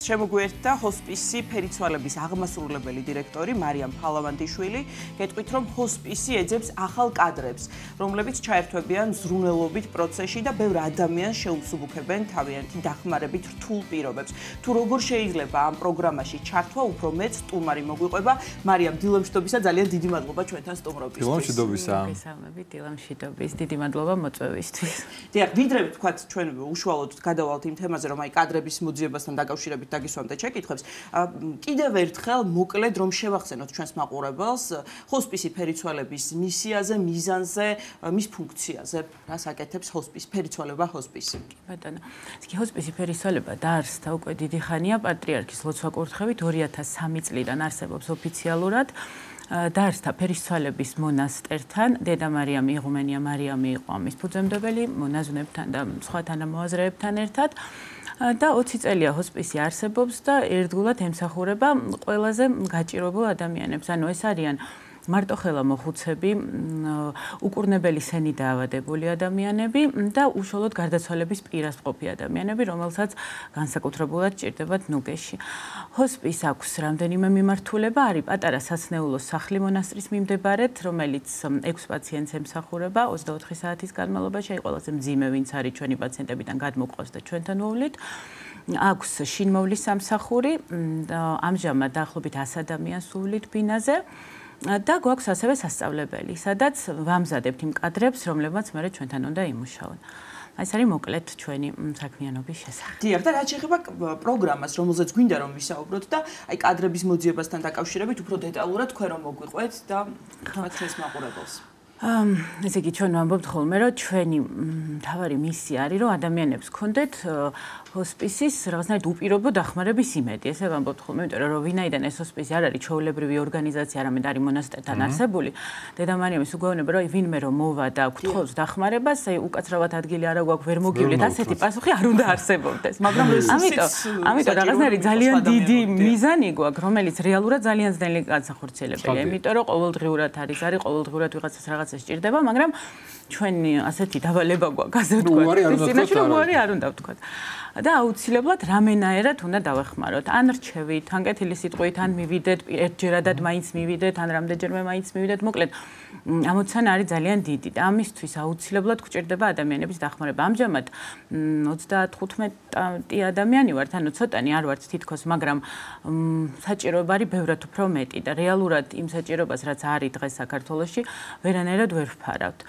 შემოგვიერთდა ჰოსპისი ფერიცვალების აღმასრულებელი დირექტორი მარიამ ფალავანდიშვილი. გეტყვით, რომ ჰოსპისი ეძებს ახალ კადრებს, რომლებიც ჩაერთვებიან ზრუნველობით პროცესში და ბევრ ადამიანს შეუსუბუქებენ თავიანთი დახმარებით რთულ პირობებს. თუ როგორ შეიძლება ამ პროგრამაში ჩართვა, უფრო მეტ სტუმარი მოგვიყვება. მარიამ, დილამშვიდობისა, ძალიან დიდი მადლობა ჩვენთან სტუმრობისთვის. დილამშვიდობისა. მოგესალმებით, დილამშვიდობის, დიდი მადლობა მოწვევისთვის. დიახ, ვიდრე ვთქვათ, ჩვენ უშუალოდ გადავალთ იმ თემაზე, რომ აი კადრების მოძიებასთან დაკავშირებით დაგისვამდა ჩეკითხვებს. კიდევ ერთხელ მოკლედ რომ შევახსენოთ ჩვენს მაყურებელს ჰოსპისი ფერიცვალების მისიაზე, მიზანზე, მის ფუნქციაზე, რას აკეთებს ჰოსპისი ფერიცვალება ჰოსპისი. ბატონო, ისე ჰოსპისი ფერიცვალება დაარსდა უკვე დიდი ხანია პატრიარქის ლოცვა-კურთხევით 2003 წლიდან არსებობს ოფიციალურად. დაარსდა ფერიცვალების მონასტერთან, დედა მარიამი იღუმენია მარიამი იყო ამის ფუძემდებელი, მონაზვნებთან და სხვა თანამოაზრეებთან ერთად. და 20 წელია ჰოსპისი არსებობს და ერთგულად ემსახურება ყველაზე გაჭირვებულ ადამიანებს. ანუ ეს არიან მარტოხელა მოხუცები, უკურნებელი სენი დაავადებული ადამიანები და უშუალოდ გარდაცვალების პირას მყოფი ადამიანები, რომელსაც განსაკუთრებულად ჭირდებათ ნუგეში. ჰოსპის აქვს რამდენიმე მიმართულება, არის პატარა სასნეულო სახლი მონასტრის მიმდებარედ, რომელიც 6 პაციენტს ემსახურება 24 საათის განმავლობაში. აი ყველაზე მძიმე ვინც არის ჩვენი პაციენტებიდან გადმოყვავს და ჩვენთან მოვლით. აქვს შინმოვლის სამსახური, ამჟამად დაახლოებით 100 ადამიანს უვლით ბინაზე. და გვაქვს ასევე სასწავლებელი, სადაც ვამზადებთ იმ კადრებს, რომლებმაც მე ჩვენთან უნდა იმუშაონ. ეს არის მოკლედ ჩვენი საქმიანობის შესახებ. დიახ, და რაც შეეხება პროგრამას, რომელზეც გვინდა რომ ვისაუბროთ და აი კადრების მოძიებასთან დაკავშირებით უფრო დეტალურად თქვენ რომ მოგვიყვეთ და თქვათ ჩვენს მაყურებელს. ესე იგი ჩვენ ვამბობთ ხოლმე, რომ ჩვენი მთავარი მისია არის, რომ ადამიანებს გქონდეთ ჰოსპისის რაღაცნაირად უპირობო დახმარების იმედი. ესე ვამბობთ ხოლმე, იმიტომ რომ ვინაიდან ეს ჰოსპისი არ არის ჩვეულებრივი ორგანიზაცია, არამედ არის მონასტერთან არსებული. დედა მარიამის უგეუბნება, რომ ვინმე რომ მოვა და გთხოვს დახმარებას, აი უკაცრავად ადგილი არა გვაქვს, ვერ მოგივლეთ, ასეთი პასუხი არ უნდა არსებობდეს. მაგრამ ამიტომ რაღაცნაირი ძალიან დიდი მიზანი გვაქვს, რომელიც რეალურად ძალიან ძნელი განსახორციელებელია. იმიტომ რომ ყოველდღიურად არის ყოველდღიურად ვიღაცას რაღაც სჭირდება, მაგრამ ჩვენი ასეთი დავალება გვაქვს, ასე ვთქვათ. ისინაში უარი არ უნდა ვთქვათ. და აუცილებლად რამენაერად უნდა დავეხმაროთ. ან რჩევით, ან კეთილი სიტყვით, ან მივიდეთ, ერთჯერადად მაინც მივიდეთ, ან რამდენჯერმე მაინც მივიდეთ. მოკლედ, ამოცანა არის ძალიან დიდი და ამისთვის აუცილებლად გვჭირდება ადამიანების დახმარება. ამჟამად 35 ადამიანი ვართ, ანუ ცოტანი არ ვართ თითქოს, მაგრამ საჭიროება არის ბევრად უფრო მეტი და რეალურად იმ საჭიროებას, რაც არის დღეს საქართველოში, ვერანაირად ვერ ვფარავთ.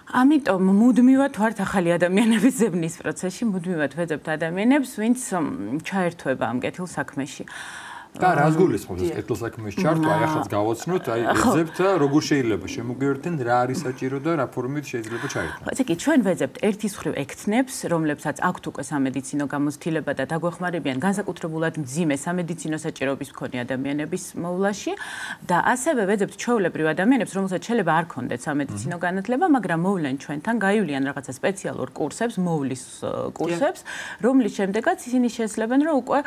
ამიტომ მუდმივად ვართ ახალი ადამიანების ზებნის პროცესში, მუდმივად ვეძებთ ადამიანებს, ვინც ჩაერთვება ამ კეთილ საქმეში. და რას გულისხმობს ეს კეთილ საქმეში ჩართვა? აი ახაც გავაცნოთ, აი ეძებთ და როგორ შეიძლება შემოგვიერთდნენ, რა არის საჭირო და რა ფორმით შეიძლება ჩაერთვან. ესე იგი, ჩვენ ვეძებთ ერთის მხრივ ექთნებს, რომლებსაც აქვთ უკვე სამედიცინო გამოცდილება და დაგვეხმარებიან განსაკუთრებულად მძიმე სამედიცინო საჭიროების მქონე ადამიანების მოვლაში და ასევე ვეძებთ ჩვეულებრივ ადამიანებს, რომელსაც შეიძლება არ ქონდეთ სამედიცინო განათლება, მაგრამ მოვლენ ჩვენთან, გაივლიან რაღაცა სპეციალურ კურსებს, მოვლის კურსებს, რომლის შემდეგაც ისინი შეესწრებენ, რომ უკვე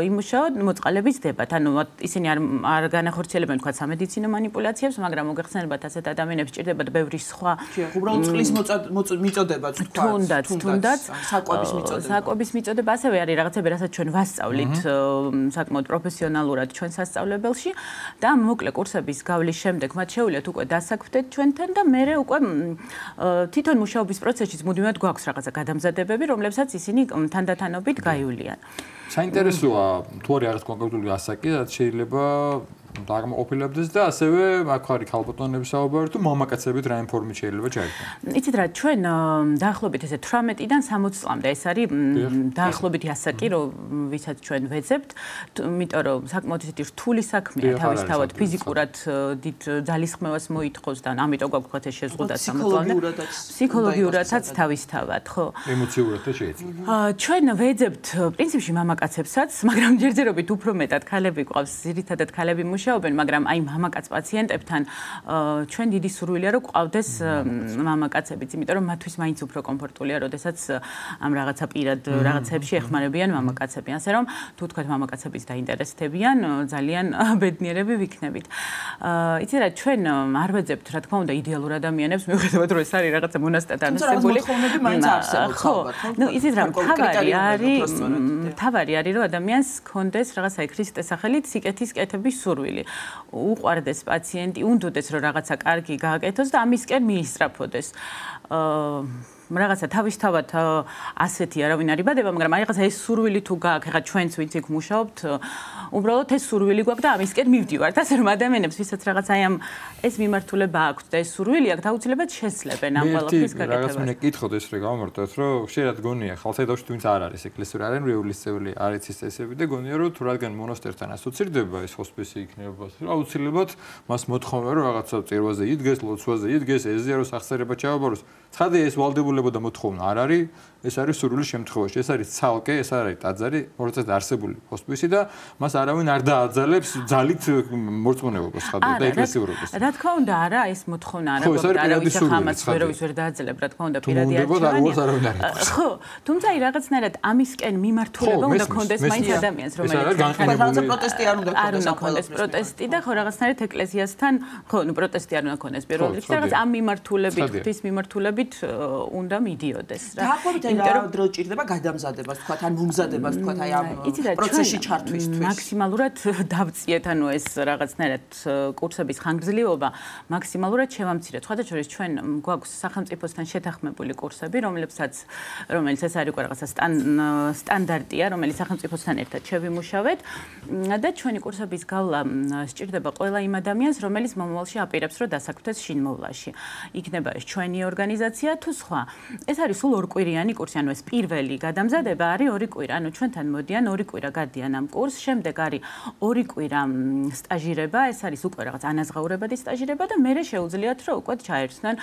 იმუშაოთ მოწყალების დებათ. ანუ ისინი არ განახორციელებენ თქვა სამედიცინო манипуляციებს, მაგრამ მოგეხსენებათ ასეთ ადამიანებს ჭირდებათ ბევრი სხვა უბრალოდ წყლის მიწოდებაც თქვა. თუნდაც საკვების მიწოდება ასევე არის რაღაცები, რასაც ჩვენ ვასწავლით საკმაოდ პროფესიონალურად ჩვენ სასწავლებელში და მოკლე კურსების გავლის შემდეგ მათ შეუძლიათ უკვე დასაქმდეთ ჩვენთან და მერე უკვე თვითონ მუშაობის პროცესში მუდმივად გვაქვს რაღაცა გადამზადებები, რომლებსაც ისინი თანდათანობით გაივლიან. საინტერესოა თუ არის რაღაც კონკრეტული ასაკი, რაც შეიძლება დაგმოყოფილებდეს და ასევე აქ არის ქალბატონების საუბარი თუ მამაკაცებით რა ინფორმით შეიძლება ჩაერთვან. იცით რა, ჩვენ დაახლოებით ესე 18-დან 60 წლამდე ეს არის დაახლოებითი ასაკი, ვისაც ჩვენ ვეძებთ, იმიტომ რომ საკმაოდ ისეთი რთული საქმეა თავისთავად ფიზიკურად დიდ ძალისხმევას მოითხოვს და ამიტომ გვაქვს ეს შეზღუდვა 60 წლამდე. ფსიქოლოგიურადაც თავისთავად, ხო? ემოციურადაც შეიძლება. ჩვენ ვეძებთ პრინციპში მამაკაცებსაც, მაგრამ ჯერჯერობით უფრო მეტად ქალები გვყავს, ძირითადად ქალები მუშაობენ, მაგრამ აი მამაკაც პაციენტებთან ჩვენ დიდი სურვილია რომ ყავდეს მამაკაცებიც, იმიტომ რომ მათთვის მაინც უფრო კომფორტულია, როდესაც ამ რაღაცა პირად რაღაცებში ეხმარებიან მამაკაცები. ასე რომ თუ თქვათ მამაკაცებიც დაინტერესდებიან, ძალიან ბედნიერები ვიქნებით. იცი რა, ჩვენ არ ვეძებთ, რა თქმა უნდა, იდეალურ ადამიანებს, მიუხედავად რომ ეს არის რაღაცა მონასტერთან ასებული. მოთხოვნები მაინც არსებობს ალბათ. ნუ იცით რა, თავარი არის რომ ადამიანს ჰქონდეს რაღაცა ქრისტეს სახელით სიკეთის კეთების სურვილი. უყვარდეს პაციენტი, უნდოდეს რომ რაღაცა კარგი გააკეთოს და ამისკენ მიისწრაფოდეს. რაღაცა თავისთავად ასეთი არავინ არ იბადება, მაგრამ აი რაღაცა ეს სურვილი თუ გააქვს, ეხლა ჩვენც ვინც იქ მუშაობთ, უბრალოდ ეს სურვილი გვაქვს და ამისკენ მივდივართ. ასე რომ ადამიანებს ვისაც რაღაც აი ამ ეს მიმართულება აქვს და ეს სურვილი აქვს, აუცილებლად შესწლებენ ამ ყველაფრის გაკეთებას. რაღაც მინდა კითხოთ ეს რა გამომართოთ, რომ შეიძლება გონია ხალხადაში თუნდაც არ არის ეკლესიური არიან რეულის წევრი, არ იცის წესები და გონია რომ თუ რადგან მონასტერთან ასოცირდება ეს ჰოსპისი იქნება, აუცილებლად მას მოთხოვნა რომ რაღაცა წირვაზე იდგეს, ლოცვაზე იდგეს, ეზიაროს აღწერება ჩააბაროს. ცხადია ეს ვალდებულება და მოთხოვნა არ არის, ეს არის სურვილის შემთხვევაში. ეს არის ცალკე, ეს არის ტაძარი, როდესაც არსებული ჰოსპისი და მას არავინ არ დააძალებს ძალით მორწმუნეობას ხადია და ეკლესიურობას. რა თქმა უნდა, არა, ეს მოთხოვნა არა გვაქვს, არავის ახამაც ვერავის ვერ დააძალებ, რა თქმა უნდა, პირადი არჩევანია. ხო, თუმცა აი რაღაცნაირად ამისკენ მიმართულება უნდა კონდეს მაინც ადამიანს, რომელიც რაღაცა პროტესტი არ უნდა კონდეს პროტესტი და ხო რაღაცნაირად ეკლესიასთან, ხო, ნუ პროტესტი არ უნდა კონდეს პირველ რიგში, რაღაც ამ მიმართულებით, ღვთის მიმართულებით უნდა მიდიოდეს რა. დაახლოებით აი რა დრო ჭირდება გადამზადებას, თქვათ, ან მომზადებას, თქვათ, აი ამ პროცესში ჩართვისთვის. მაქსიმალურად დავწიეთ, ანუ ეს რაღაცნაირად კურსების ხანგრძლივობა მაქსიმალურად შევამცირეთ. სხვათა შორის ჩვენ გვაქვს სახელმწიფოსთან შეთანხმებული კურსები, რომელიც ეს არის უკვე რაღაცა სტანდარტია, რომელიც სახელმწიფოსთან ერთად შევიმუშავეთ და ჩვენი კურსების გავლა სჭირდება ყველა იმ ადამიანს, რომელიც მომავალში აპირებს რომ დასაქმდეს შინმოვლაში. იქნება ეს ჩვენი ორგანიზაცია თუ სხვა. ეს არის სულ ორკვირიანი კურსი, ანუ ეს პირველი გადამზადება არის 2 კვირა, ანუ ჩვენთან მოდიან 2 კვირა გადიან ამ კურსს, შემდეგ არის 2 კვირა სტაჟირება, ეს არის უკვე რაღაც ანაზღაურებადი სტაჟირება და მერე შეუძლიათ რომ უკვე ჩაერთნენ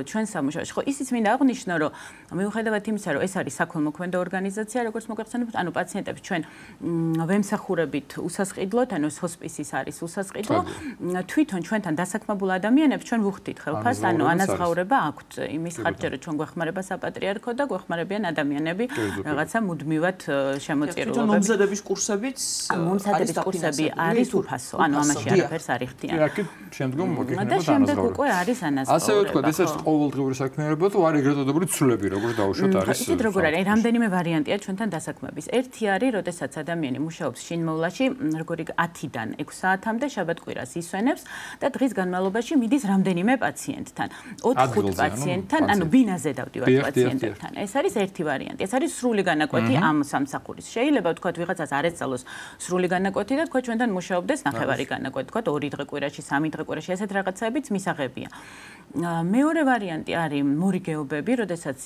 ჩვენ სამუშაოში. ხო, ისიც მინდა აღვნიშნო, რომ მიუხედავად იმისა, რომ ეს არის საქველმოქმედო ორგანიზაცია, როგორც მოგახსენებთ, ანუ პაციენტებს ჩვენ ვემსახურებით უსასყიდლოდ, ანუ ეს ჰოსპისის არის უსასყიდლო, თვითონ ჩვენთან დასაქმებულ ადამიანებს ჩვენ ვუხდით ხელფას, ანუ ანაზღაურება აქვთ იმის ხარჯზე, რომ ჩვენ გვეხმარება საპატრიარქო და გვეხმარებიან ადამიანები რაღაცა მუდმივად შემოწირულობები. თვითონ მომზადების კურსებიც მომზადების კურსები არის უფასო, ანუ ამაში არაფერს არ იხდიან. აქ შემდგომ მოგიხსენებათ და შემდეგ უკვე არის ანაზღაურება. ასე ვთქვათ, ეს არის ყოველდღიური საქმიანობა თუ არის ეგრეთ წოდებული ცვლილები, როგორც დაუშვათ არის. ისეთ როგორ არის, რამდენიმე ვარიანტია ჩვენთან დასაქმების. ერთი არის, როდესაც ადამიანი მუშაობს შინმოვლაში, როგორი 10-დან 6 საათამდე შაბათ-კვირას ისვენებს და დღის განმავლობაში მიდის რამდენიმე პაციენტთან. 4-5 პაციენტთან, ანუ ბინაზე დავდივართ პაციენტებთან. ეს არის ერთი ვარიანტი. ეს არის სრული განაკვეთი ამ სამსახურის. შეიძლება ვთქვათ, ვიღაცას არ ეცალოს სრული განაკვეთი და თქვა ჩვენთან მუშაობდეს ნახევარი განაკვეთი, თქვა 2 დღე კვირაში, 3 დღე კვირაში, ესეთ რაღაცებიც მისაღებია. მეორე ვარიანტი არის მორიგეობები, როდესაც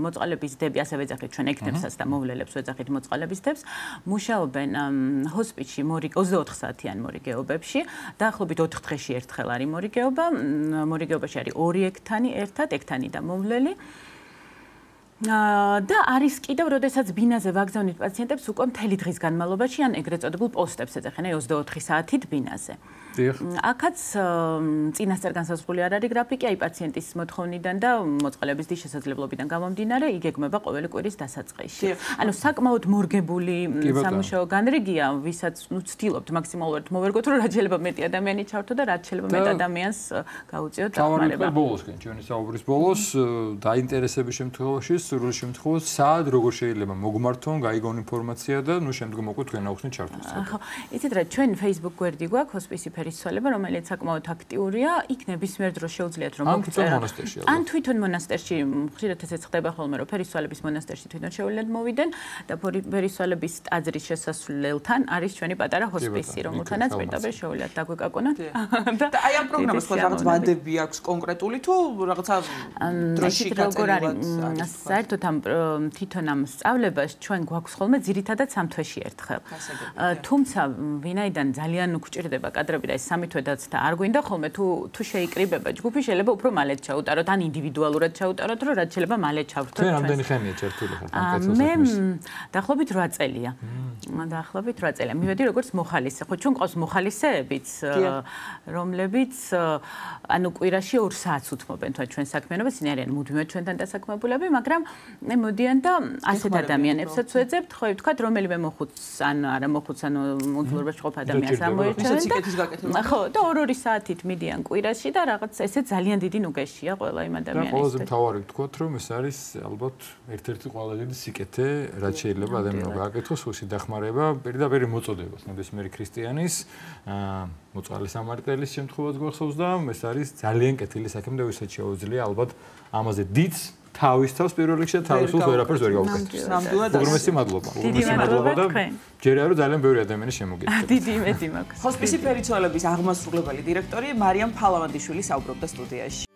მოწყალების დები, ასე ვეძახით ჩვენ ექნებსაც და მოვლელებს ვეძახით მოწყალების დებს, მუშაობენ ჰოსპისში 24 საათიან მორიგეობებში, დაახლოებით 4 დღეში ერთხელ არის მორიგეობა, მორიგეობაში არის 2 ექთანი ერთად, ექთანი და მოვლელი. და არის კიდევ, როდესაც ბინაზე ვაგზავნით პაციენტებს უკვე მთელი დღის განმავლობაში, ან ეგრეთ წოდებულ პოსტებს ეძახენ, 24 საათით ბინაზე. აქაც წინასწარ განსაზღვრული არ არის გრაფიკი, აი პაციენტის მოთხოვნიდან და მოწყალების დის შესაძლებლობიდან გამომდინარე, იგეგმება ყოველი კვირის დასაწყისში. ანუ საკმაოდ მორგებული სამუშაო განრიგია, ვისაც ვცდილობთ მაქსიმალურად მოვერგოთ, რომ რაც შეიძლება მეტი ადამიანი ჩართო და რაც შეიძლება მეტ ადამიანს გაუწიოთ დახმარება. ბოლოსკენ, ჩვენი საუბრის ბოლოს დაინტერესების შემთხვევაში, სურვილის შემთხვევაში, სად როგორ შეიძლება მოგმართონ, გაიგონ ინფორმაცია და ნუ შემდგომ უკვე თქვენ აუხსნით ჩართვას. ხო, იცით რა, ჩვენ Facebook გვერდი გვაქვს ჰოსპისი ფერისცვალება, რომელიც საკმაოდ აქტიურია, იქ ნებისმიერ დროს შეუძლიათ რომ მოგწეროთ. ან თვითონ მონასტერში, ხშირად ესეც ხდება ხოლმე, რომ ფერისცვალების მონასტერში თვითონ შეუძლიათ მოვიდნენ და ფერისცვალების ტაძრის შესასვლელთან არის ჩვენი პატარა ჰოსპისი, რომელთანაც პირდაპირ შეუძლიათ დაგვეკაკონოთ. და აი ამ პროგრამას ხო რაღაც ვადები აქვს კონკრეტული თუ რაღაცა დროში გაწევრად? საერთოდ ამ თვითონ ამ სწავლებას ჩვენ გვაქვს ხოლმე ძირითადად 3 თვეში ერთხელ. თუმცა ვინაიდან ძალიან უგჭირდება კადრები და ეს 3 თვედაც და არ გვინდა ხოლმე თუ შეიკრიბება ჯგუფი, შეიძლება უფრო მალე ჩაუტაროთ, ან ინდივიდუალურად ჩაუტაროთ, რომ რაც შეიძლება მალე ჩავრთოთ. ჩვენ რამდენი ხანია ჩართული ხართ ამ კაცობრიობაში? მე დაახლოებით 8 წელია. დაახლოებით 8 წელი. მივედი როგორც მოხალისე. ხო, ჩვენ ყავს მოხალისეებიც, რომლებიც ანუ კვირაში 2 საათს უთმობენ თქვა ჩვენ საქმიანობას, ისინი არიან მუდმივად ჩვენთან დასაქმებულები, მაგრამ მოდიან და ასეთ ადამიანებსაც ვეძებთ, ხო, ვთქვათ, რომელიმე მოხუც ან არა მოხუც, ანუ მუძლურობაში ყოფ ადამიანს ამოერჩევენ და ხო, და 2-2 საათით მიდიან კვირაში და რაღაც ესე ძალიან დიდი ნუგეშია ყველა იმ ადამიანისთვის. და ყველაზე მთავარი ვთქვათ, რომ ეს არის ალბათ ერთ-ერთი ყველაზე დიდი სიკეთე, რაც შეიძლება ადამიანმა გააკეთოს, უსი დახმარება პირდაპირ მოწოდებას ნებისმიერი ქრისტიანის მოწყალე სამართლის შემთხვევაც გვახსოვს და ეს არის ძალიან კეთილი საქმე და ვისაც შეუძლია ალბათ ამაზე დიდს თავის თავს პირველ რიგში და თავისუფლ ვერაფერს ვერ გავუკეთებს. ნამდვილად უღრმესი მადლობა. უღრმესი მადლობა და ჯერია რომ ძალიან ბევრი ადამიანი შემოგიდგა. დიდი იმედი მაქვს. ჰოსპისი ფერიცვალების აღმასრულებელი დირექტორი მარიამ ფალავანდიშვილი საუბრობდა სტუდიაში.